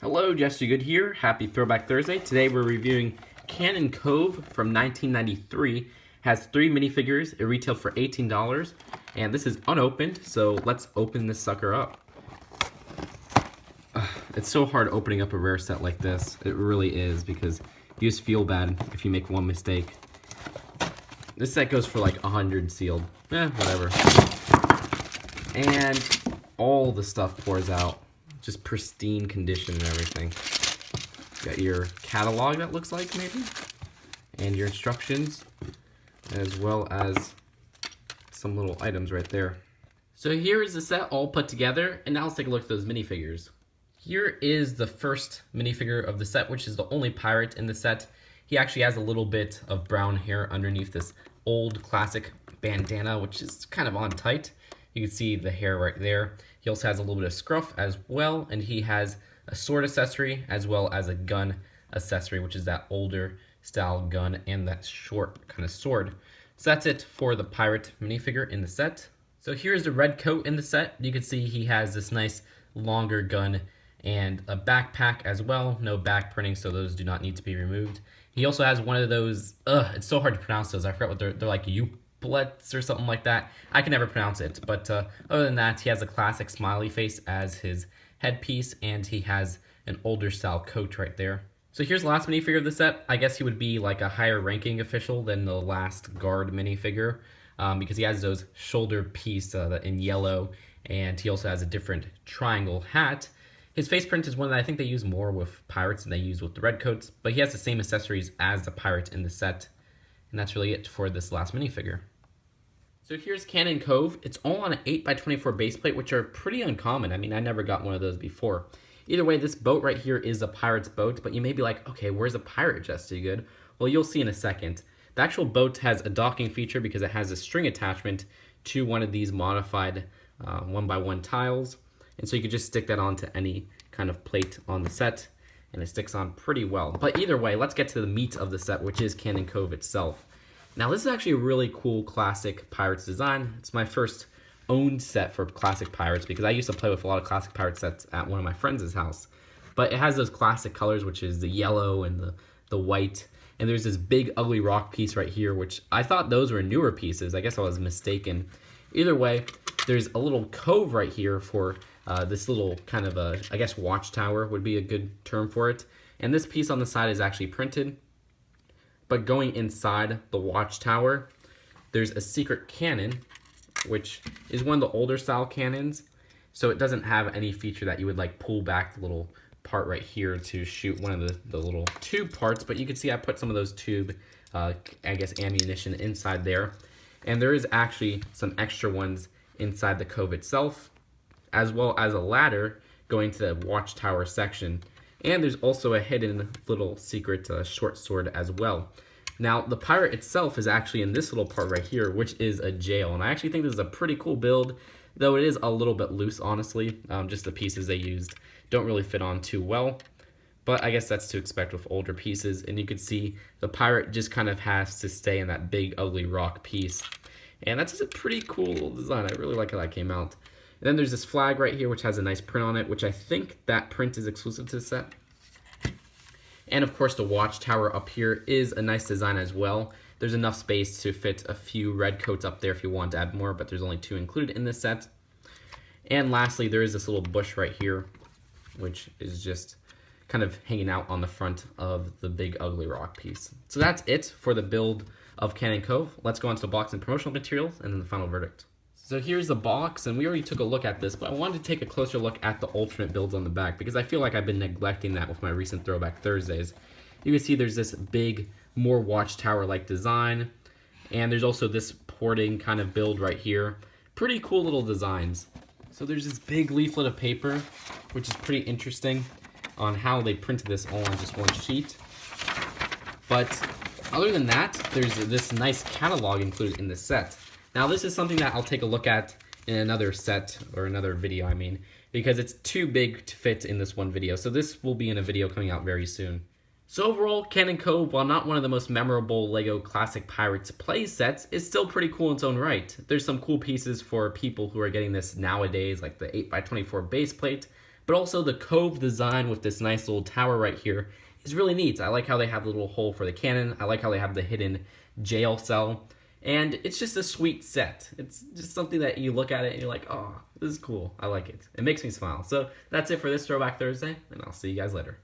Hello, Jesse Good here. Happy Throwback Thursday. Today we're reviewing Cannon Cove from 1993. Has 3 minifigures. It retailed for $18, and this is unopened, so let's open this sucker up. It's so hard opening up a rare set like this. It really is, because you just feel bad if you make one mistake. This set goes for like 100 sealed. Whatever. And all the stuff pours out. Just pristine condition and everything. Got your catalog, that looks like, maybe, and your instructions, as well as some little items right there. So here is the set all put together, and now let's take a look at those minifigures. Here is the first minifigure of the set, which is the only pirate in the set. He actually has a little bit of brown hair underneath this old classic bandana, which is kind of on tight. You can see the hair right there. He also has a little bit of scruff as well, and he has a sword accessory as well as a gun accessory, which is that older style gun and that short kind of sword. So that's it for the pirate minifigure in the set. So here's the Redcoat in the set. You can see he has this nice longer gun and a backpack as well. No back printing, so those do not need to be removed. He also has one of those, it's so hard to pronounce those. I forgot what they're like, or something like that. I can never pronounce it, but other than that, he has a classic smiley face as his headpiece, and he has an older style coat right there. So here's the last minifigure of the set. I guess he would be like a higher ranking official than the last guard minifigure, because he has those shoulder piece in yellow, and he also has a different triangle hat. His face print is one that I think they use more with pirates than they use with the Redcoats, but he has the same accessories as the pirate in the set. And that's really it for this last minifigure. So here's Cannon Cove. It's all on an 8x24 base plate, which are pretty uncommon. I mean, I never got one of those before. Either way, this boat right here is a pirate's boat, but you may be like, okay, where's a pirate, Just Good? Well, you'll see in a second. The actual boat has a docking feature because it has a string attachment to one of these modified 1x1 tiles. And so you can just stick that onto any kind of plate on the set, and it sticks on pretty well. But either way, let's get to the meat of the set, which is Cannon Cove itself. Now, this is actually a really cool classic Pirates design. It's my first owned set for classic Pirates, because I used to play with a lot of classic Pirate sets at one of my friends' house. But it has those classic colors, which is the yellow and the white. And there's this big ugly rock piece right here, which I thought those were newer pieces. I guess I was mistaken. Either way, there's a little cove right here for this little kind of I guess watchtower would be a good term for it. And this piece on the side is actually printed. But going inside the watchtower, there's a secret cannon, which is one of the older style cannons. So it doesn't have any feature that you would like pull back the little part right here to shoot one of the little tube parts. But you can see I put some of those tube, I guess, ammunition inside there. And there is actually some extra ones inside the cove itself, as well as a ladder going to the watchtower section. And there's also a hidden little secret short sword as well. Now, the pirate itself is actually in this little part right here, which is a jail. And I actually think this is a pretty cool build, though it is a little bit loose, honestly. Just the pieces they used don't really fit on too well. But I guess that's to expect with older pieces. And you can see the pirate just kind of has to stay in that big, ugly rock piece. And that's just a pretty cool little design. I really like how that came out. And then there's this flag right here, which has a nice print on it, which I think that print is exclusive to the set. And of course, the watchtower up here is a nice design as well. There's enough space to fit a few Redcoats up there if you want to add more, but there's only 2 included in this set. And lastly, there is this little bush right here, which is just kind of hanging out on the front of the big ugly rock piece. So that's it for the build of Cannon Cove. Let's go on to the box and promotional materials and then the final verdict. So here's the box, and we already took a look at this, but I wanted to take a closer look at the alternate builds on the back, because I feel like I've been neglecting that with my recent Throwback Thursdays. You can see there's this big, more watchtower-like design, and there's also this porting kind of build right here. Pretty cool little designs. So there's this big leaflet of paper, which is pretty interesting on how they printed this all on just one sheet. But other than that, there's this nice catalog included in the set. Now, this is something that I'll take a look at in another set, or another video, I mean, because it's too big to fit in this one video. So this will be in a video coming out very soon. So overall, Cannon Cove, while not one of the most memorable LEGO Classic Pirates play sets, is still pretty cool in its own right. There's some cool pieces for people who are getting this nowadays, like the 8x24 base plate, But also the Cove design with this nice little tower right here is really neat. I like how they have the little hole for the cannon. I like how they have the hidden jail cell. And it's just a sweet set. It's just something that you look at it and you're like, oh, this is cool. I like it. It makes me smile. So that's it for this Throwback Thursday, and I'll see you guys later.